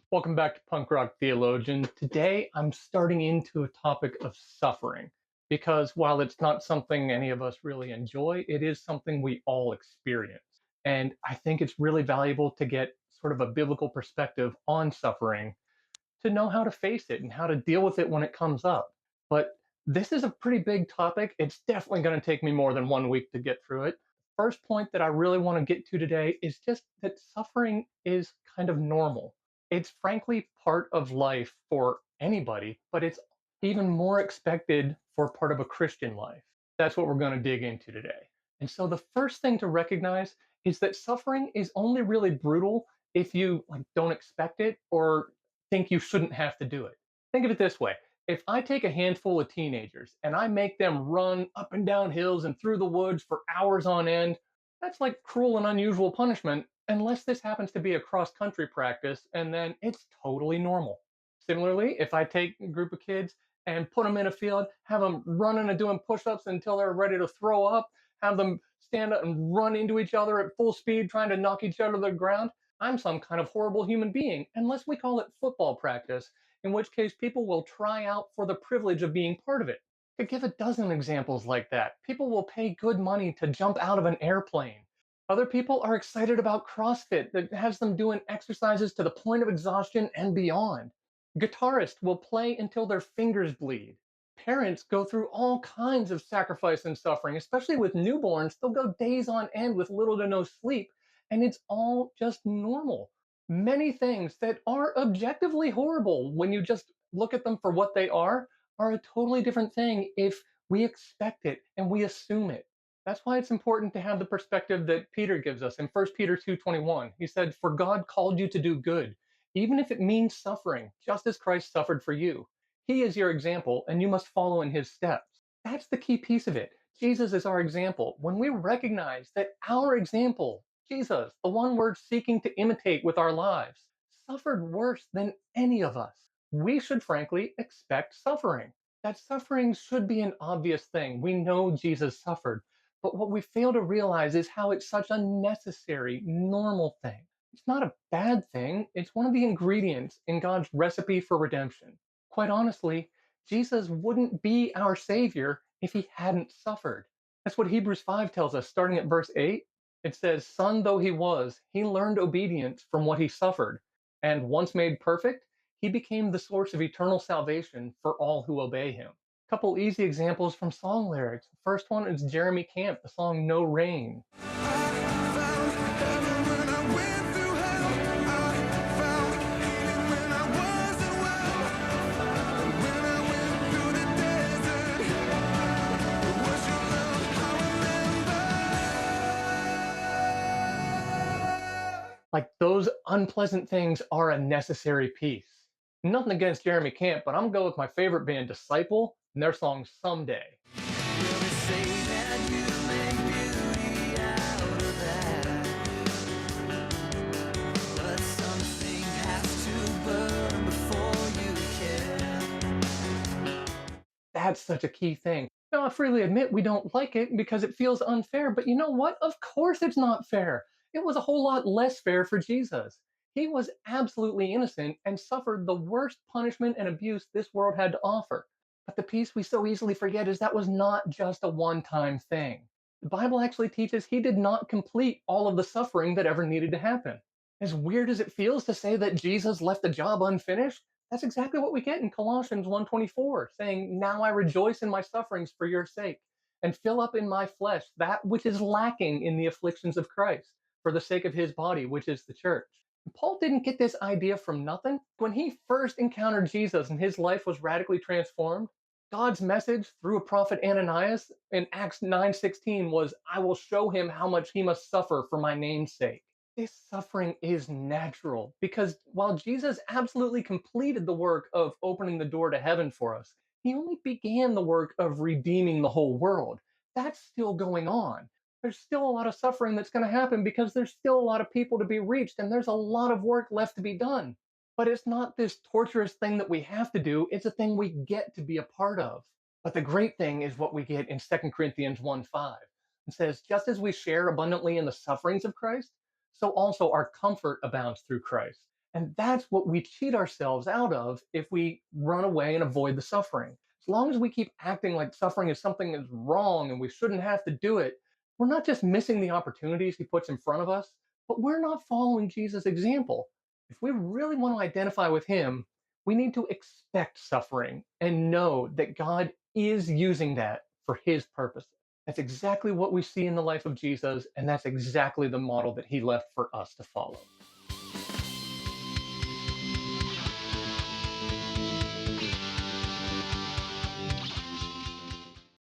Welcome back to Punk Rock Theologian. Today I'm starting into a topic of suffering because while it's not something any of us really enjoy, it is something we all experience. And I think it's really valuable to get sort of a biblical perspective on suffering to know how to face it and how to deal with it when it comes up. But this is a pretty big topic. It's definitely going to take me more than 1 week to get through it. First point that I really want to get to today is just that suffering is kind of normal. It's frankly part of life for anybody, but it's even more expected for part of a Christian life. That's what we're going to dig into today. And so the first thing to recognize is that suffering is only really brutal if you don't expect it or think you shouldn't have to do it. Think of it this way. If I take a handful of teenagers and I make them run up and down hills and through the woods for hours on end, that's like cruel and unusual punishment, unless this happens to be a cross country practice, and then it's totally normal. Similarly, if I take a group of kids and put them in a field, have them running and doing push ups until they're ready to throw up, have them stand up and run into each other at full speed, trying to knock each other to the ground, I'm some kind of horrible human being, unless we call it football practice, in which case people will try out for the privilege of being part of it. To give a dozen examples like that, people will pay good money to jump out of an airplane. Other people are excited about CrossFit that has them doing exercises to the point of exhaustion and beyond. Guitarists will play until their fingers bleed. Parents go through all kinds of sacrifice and suffering, especially with newborns. They'll go days on end with little to no sleep, and it's all just normal. Many things that are objectively horrible when you just look at them for what they are a totally different thing if we expect it and we assume it. That's why it's important to have the perspective that Peter gives us in 1 Peter 2:21. He said, "For God called you to do good, even if it means suffering, just as Christ suffered for you. He is your example, and you must follow in his steps." That's the key piece of it. Jesus is our example. When we recognize that our example, Jesus, the one we're seeking to imitate with our lives, suffered worse than any of us, we should frankly expect suffering. That suffering should be an obvious thing. We know Jesus suffered. But what we fail to realize is how it's such a necessary, normal thing. It's not a bad thing, it's one of the ingredients in God's recipe for redemption. Quite honestly, Jesus wouldn't be our Savior if he hadn't suffered. That's what Hebrews 5 tells us, starting at verse 8. It says, "Son though he was, he learned obedience from what he suffered. And once made perfect, he became the source of eternal salvation for all who obey him." Couple easy examples from song lyrics. The first one is Jeremy Camp, the song No Rain. Like those unpleasant things are a necessary piece. Nothing against Jeremy Camp, but I'm gonna go with my favorite band, Disciple, and their song Someday. That's such a key thing. Now, I freely admit we don't like it because it feels unfair, but you know what? Of course it's not fair. It was a whole lot less fair for Jesus. He was absolutely innocent and suffered the worst punishment and abuse this world had to offer. But the piece we so easily forget is that was not just a one time thing. The Bible actually teaches he did not complete all of the suffering that ever needed to happen. As weird as it feels to say that Jesus left the job unfinished, that's exactly what we get in Colossians 1:24, saying, "Now I rejoice in my sufferings for your sake, and fill up in my flesh that which is lacking in the afflictions of Christ, for the sake of his body, which is the church." Paul didn't get this idea from nothing. When he first encountered Jesus and his life was radically transformed, God's message through a prophet Ananias in Acts 9:16 was, "I will show him how much he must suffer for my name's sake." This suffering is natural because while Jesus absolutely completed the work of opening the door to heaven for us, he only began the work of redeeming the whole world. That's still going on. There's still a lot of suffering that's going to happen because there's still a lot of people to be reached and there's a lot of work left to be done. But it's not this torturous thing that we have to do, it's a thing we get to be a part of. But the great thing is what we get in 2 Corinthians 1:5. It says, "Just as we share abundantly in the sufferings of Christ, so also our comfort abounds through Christ." And that's what we cheat ourselves out of if we run away and avoid the suffering. As long as we keep acting like suffering is something that's wrong and we shouldn't have to do it, we're not just missing the opportunities he puts in front of us, but we're not following Jesus' example. If we really want to identify with him, we need to expect suffering and know that God is using that for his purposes. That's exactly what we see in the life of Jesus, and that's exactly the model that he left for us to follow.